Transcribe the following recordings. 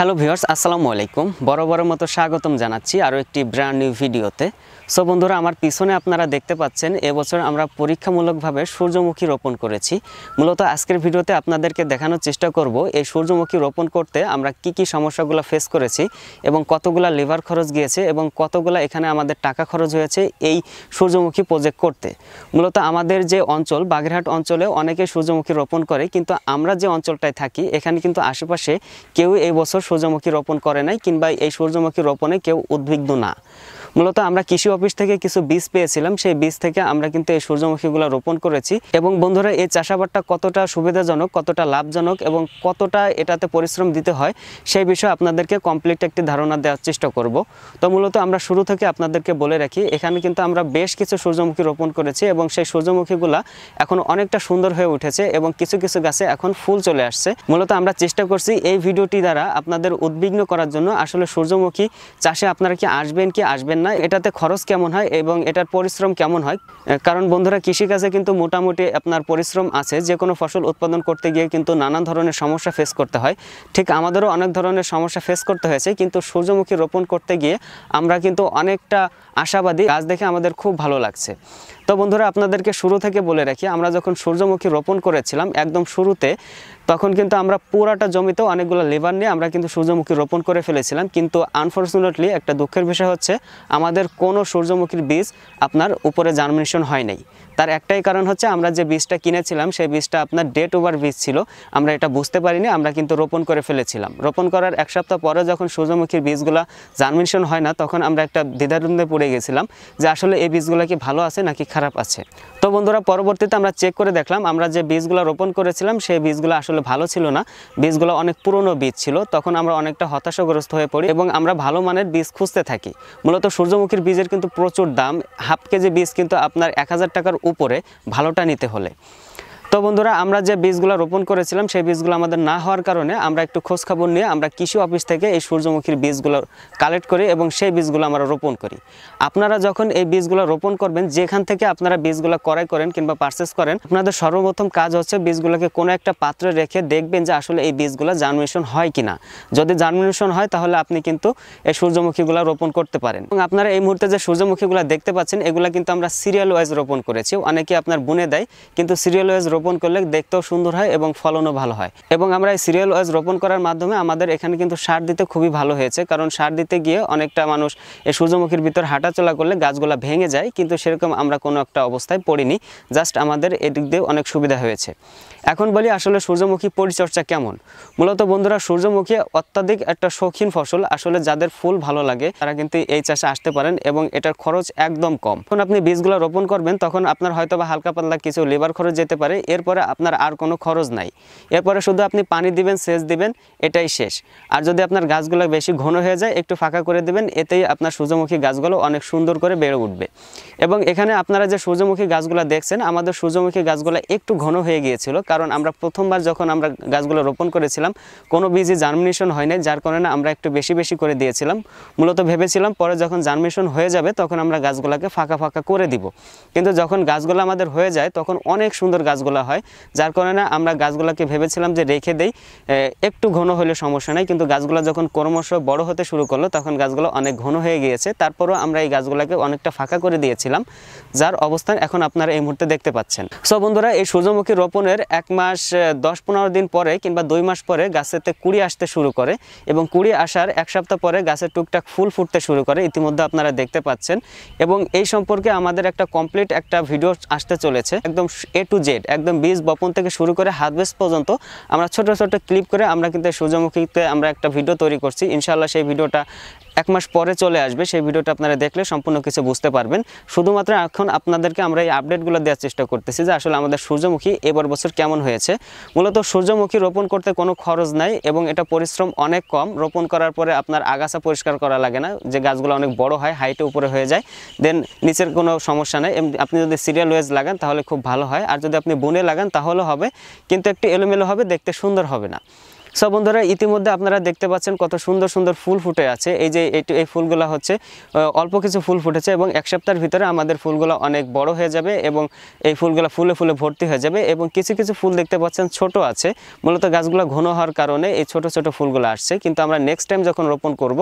Hello viewers, আসসালামু আলাইকুম। বরাবরের মতো স্বাগতম জানাচ্ছি আরও একটি ব্র্যান্ড নিউ ভিডিওতে। সো বন্ধুরা, আমার পিছনে আপনারা দেখতে পাচ্ছেন এবছর আমরা পরীক্ষামূলকভাবে সূর্যমুখী রোপণ করেছি। মূলত আজকের ভিডিওতে আপনাদেরকে দেখানোর চেষ্টা করব এই সূর্যমুখী রোপণ করতে আমরা কি সমস্যাগুলো ফেস করেছি এবং কতগুলা লেবার খরচ গিয়েছে এবং কতগুলা এখানে আমাদের টাকা খরচ হয়েছে এই সূর্যমুখী প্রজেক্ট করতে। মূলত আমাদের যে অঞ্চল বাগেরহাট অঞ্চলে অনেকে সূর্যমুখী রোপণ করে, কিন্তু আমরা যে অঞ্চলটায় থাকি এখানে কিন্তু আশেপাশে কেউ এই বছর সূর্যমুখী রোপণ করে নাই কিংবা এই সূর্যমুখী রোপণে কেউ উদ্বিগ্ন না। মূলত আমরা কৃষি অফিস থেকে কিছু বীজ পেয়েছিলাম, সেই বীজ থেকে আমরা কিন্তু এই সূর্যমুখীগুলো রোপণ করেছি। এবং বন্ধুরা, এই চাষাবাদটা কতটা সুবিধাজনক, কতটা লাভজনক এবং কতটা এটাতে পরিশ্রম দিতে হয় সেই বিষয়ে আপনাদেরকে কমপ্লিট একটি ধারণা দেওয়ার চেষ্টা করব। তো মূলত আমরা শুরু থেকে আপনাদেরকে বলে রাখি, এখানে কিন্তু আমরা বেশ কিছু সূর্যমুখী রোপণ করেছি এবং সেই সূর্যমুখীগুলা এখন অনেকটা সুন্দর হয়ে উঠেছে এবং কিছু কিছু গাছে এখন ফুল চলে আসছে। মূলত আমরা চেষ্টা করছি এই ভিডিওটি দ্বারা আপনাদের উদ্বিগ্ন করার জন্য, আসলে সূর্যমুখী চাষে আপনারা কি আসবেন কি আসবেন না, এটাতে খরচ কেমন হয় এবং এটার পরিশ্রম কেমন হয়। কারণ বন্ধুরা, কৃষিকাজে কিন্তু মোটামুটি আপনার পরিশ্রম আছে। যে কোনো ফসল উৎপাদন করতে গিয়ে কিন্তু নানান ধরনের সমস্যা ফেস করতে হয়। ঠিক আমাদেরও অনেক ধরনের সমস্যা ফেস করতে হয়েছে, কিন্তু সূর্যমুখী রোপণ করতে গিয়ে আমরা কিন্তু অনেকটা আশাবাদী। গাছ দেখে আমাদের খুব ভালো লাগছে। তো বন্ধুরা, আপনাদেরকে শুরু থেকে বলে রাখি, আমরা যখন সূর্যমুখী রোপণ করেছিলাম একদম শুরুতে, তখন কিন্তু আমরা পুরাটা জমিতেও অনেকগুলো লেবার নিয়ে আমরা কিন্তু সূর্যমুখী রোপণ করে ফেলেছিলাম। কিন্তু আনফরচুনেটলি একটা দুঃখের বিষয় হচ্ছে আমাদের কোনো সূর্যমুখীর বীজ আপনার উপরে জার্মিনেশন হয় নাই। তার একটাই কারণ হচ্ছে আমরা যে বীজটা কিনেছিলাম সেই বীজটা আপনার ডেট ওভার বীজ ছিল, আমরা এটা বুঝতে পারিনি, আমরা কিন্তু রোপণ করে ফেলেছিলাম। রোপণ করার এক সপ্তাহ পরে যখন সূর্যমুখীর বীজগুলো জার্মিনেশন হয় না, তখন আমরা একটা দ্বিধাদ্বন্দ্বে পড়ে গেছিলাম যে আসলে এই বীজগুলো কি ভালো আছে নাকি খারাপ আছে। তো বন্ধুরা, পরবর্তীতে আমরা চেক করে দেখলাম আমরা যে বীজগুলো রোপণ করেছিলাম সেই বীজগুলো আসলে ভালো ছিল না, বীজগুলো অনেক পুরনো বীজ ছিল। তখন আমরা অনেকটা হতাশাগ্রস্ত হয়ে পড়ি এবং আমরা ভালো মানের বীজ খুঁজতে থাকি। মূলত সূর্যমুখীর বীজের কিন্তু প্রচুর দাম, হাফ কেজি বীজ কিন্তু আপনার 1000 টাকার উপরে ভালোটা নিতে হলে। তো বন্ধুরা, আমরা যে বীজগুলো রোপণ করেছিলাম সেই বীজগুলো আমাদের না হওয়ার কারণে আমরা একটু খোঁজখবর নিয়ে আমরা কৃষি অফিস থেকে এই সূর্যমুখীর বীজগুলো কালেক্ট করি এবং সেই বীজগুলো আমরা রোপণ করি। আপনারা যখন এই বীজগুলো রোপণ করবেন, যেখান থেকে আপনারা বীজগুলো ক্রয় করেন কিংবা পারচেস করেন, আপনাদের সর্বপ্রথম কাজ হচ্ছে বীজগুলোকে কোনো একটা পাত্রে রেখে দেখবেন যে আসলে এই বীজগুলো জার্মিনেশন হয় কিনা। যদি জার্মিনেশন হয় তাহলে আপনি কিন্তু এই সূর্যমুখীগুলো রোপণ করতে পারেন। এবং আপনারা এই মুহূর্তে যে সূর্যমুখীগুলো দেখতে পাচ্ছেন এগুলো কিন্তু আমরা সিরিয়াল ওয়াইজ রোপণ করেছি। অনেকে আপনার বুনে দেয়, কিন্তু সিরিয়াল ওয়াইজ রোপণ করলে দেখতেও সুন্দর হয় এবং ফলনও ভালো হয়। এবং আমরা এই সিরিয়াল ওয়াইজ রোপণ করার মাধ্যমে আমাদের এখানে কিন্তু সার দিতে খুবই ভালো হয়েছে। কারণ সার দিতে গিয়ে অনেকটা মানুষ এই সূর্যমুখীর ভিতর হাঁটাচলা করলে গাছগুলো ভেঙে যায়, কিন্তু সেরকম আমরা কোনো একটা অবস্থায় পড়িনি। জাস্ট আমাদের এদিক দিয়ে অনেক সুবিধা হয়েছে। এখন বলি আসলে সূর্যমুখী পরিচর্যা কেমন। মূলত বন্ধুরা, সূর্যমুখী অত্যাধিক একটা শৌখিন ফসল। আসলে যাদের ফুল ভালো লাগে তারা কিন্তু এই চাষে আসতে পারেন এবং এটার খরচ একদম কম। যখন আপনি বীজগুলো রোপণ করবেন তখন আপনার হয়তো বা হালকা পাতলা কিছু লেবার খরচ যেতে পারে, এরপরে আপনার আর কোনো খরচ নাই। এরপরে শুধু আপনি পানি দিবেন, সেচ দিবেন, এটাই শেষ। আর যদি আপনার গাছগুলো বেশি ঘন হয়ে যায় একটু ফাঁকা করে দিবেন, এতেই আপনার সূর্যমুখী গাছগুলো অনেক সুন্দর করে বেড়ে উঠবে। এবং এখানে আপনারা যে সূর্যমুখী গাছগুলো দেখছেন, আমাদের সূর্যমুখী গাছগুলো একটু ঘন হয়ে গিয়েছিল, কারণ আমরা প্রথমবার যখন আমরা গাছগুলো রোপণ করেছিলাম কোনো বীজই জার্মিনেশন হয় নাই, যার কারণে আমরা একটু বেশি বেশি করে দিয়েছিলাম। মূলত ভেবেছিলাম পরে যখন জার্মিনেশন হয়ে যাবে তখন আমরা গাছগুলোকে ফাঁকা ফাঁকা করে দিব, কিন্তু যখন গাছগুলো আমাদের হয়ে যায় তখন অনেক সুন্দর গাছগুলো হয়। যার কারণে আমরা গাছগুলোকে ভেবেছিলাম যে রেখে দেই, একটু ঘন হলে সমস্যা নাই, কিন্তু গাছগুলো যখন ক্রমশ বড় হতে শুরু করলো তখন গাছগুলো অনেক ঘন হয়ে গিয়েছে। তারপরও আমরা এই গাছগুলোকে অনেকটা ফাঁকা করে দিয়েছিলাম, যার অবস্থান এখন আপনারা এই মুহূর্তে দেখতে পাচ্ছেন। সো বন্ধুরা, এই সূর্যমুখী রোপণের 1 মাস 10-15 দিন পরে কিংবা 2 মাস পরে গাছেতে কুড়ি আসতে শুরু করে এবং কুড়ি আসার 1 সপ্তাহ পরে গাছের টুকটাক ফুল ফুটতে শুরু করে, ইতিমধ্যে আপনারা দেখতে পাচ্ছেন। এবং এই সম্পর্কে আমাদের একটা কমপ্লিট একটা ভিডিও আসতে চলেছে, একদম A to Z, একদম বীজ বপন থেকে শুরু করে হারভেস্ট পর্যন্ত আমরা ছোট ছোট ক্লিপ করে আমরা কিন্তু সূর্যমুখীতে আমরা একটা ভিডিও তৈরি করছি। ইনশাআল্লাহ সেই ভিডিওটা 1 মাস পরে চলে আসবে। সেই ভিডিওটা আপনারা দেখলে সম্পূর্ণ কিছু বুঝতে পারবেন। শুধুমাত্র এখন আপনাদেরকে আমরা এই আপডেটগুলো দেওয়ার চেষ্টা করতেছি যে আসলে আমাদের সূর্যমুখী এবার বছর কেমন হয়েছে। মূলত সূর্যমুখী রোপণ করতে কোনো খরচ নাই এবং এটা পরিশ্রম অনেক কম। রোপণ করার পরে আপনার আগাছা পরিষ্কার করা লাগে না, যে গাছগুলো অনেক বড় হয়, হাইটে উপরে হয়ে যায়, দেন নিচের কোনো সমস্যা নেই। আপনি যদি সিরিয়াল ওয়েজ লাগান তাহলে খুব ভালো হয়, আর যদি আপনি বুনে লাগান তাহলে হবে, কিন্তু একটু এলোমেলো হবে, দেখতে সুন্দর হবে না। সো বন্ধুরা ইতিমধ্যে আপনারা দেখতে পাচ্ছেন কত সুন্দর সুন্দর ফুল ফুটে আছে। এই যে এই ফুলগুলো হচ্ছে অল্প কিছু ফুল ফুটেছে এবং এক সপ্তাহের ভিতরে আমাদের ফুলগুলো অনেক বড় হয়ে যাবে এবং এই ফুলগুলো ফুলে ফুলে ভর্তি হয়ে যাবে। এবং কিছু কিছু ফুল দেখতে পাচ্ছেন ছোট আছে, মূলত গাছগুলো ঘন হওয়ার কারণে এই ছোট ছোট ফুলগুলো আসছে। কিন্তু আমরা নেক্সট টাইম যখন রোপণ করব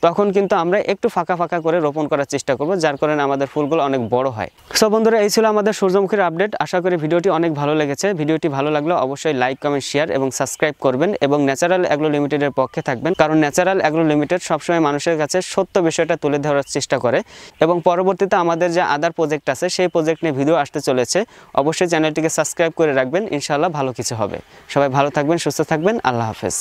তখন কিন্তু আমরা একটু ফাঁকা ফাঁকা করে রোপণ করার চেষ্টা করব, যার কারণে আমাদের ফুলগুলো অনেক বড় হয়। সো বন্ধুরা এই ছিল আমাদের সূর্যমুখীর আপডেট। আশা করি ভিডিওটি অনেক ভালো লেগেছে। ভিডিওটি ভালো লাগলে অবশ্যই লাইক, কমেন্ট, শেয়ার এবং সাবস্ক্রাইব করবেন এবং ন্যাচারাল অ্যাগ্রো লিমিটেডের পক্ষে থাকবেন, কারণ ন্যাচারাল অ্যাগ্রো লিমিটেড সবসময় মানুষের কাছে সত্য বিষয়টা তুলে ধরার চেষ্টা করে। এবং পরবর্তীতে আমাদের যে আদার প্রজেক্ট আছে সেই প্রজেক্ট নিয়ে ভিডিও আসতে চলেছে, অবশ্যই চ্যানেলটিকে সাবস্ক্রাইব করে রাখবেন। ইনশাআল্লাহ ভালো কিছু হবে। সবাই ভালো থাকবেন, সুস্থ থাকবেন। আল্লাহ হাফেজ।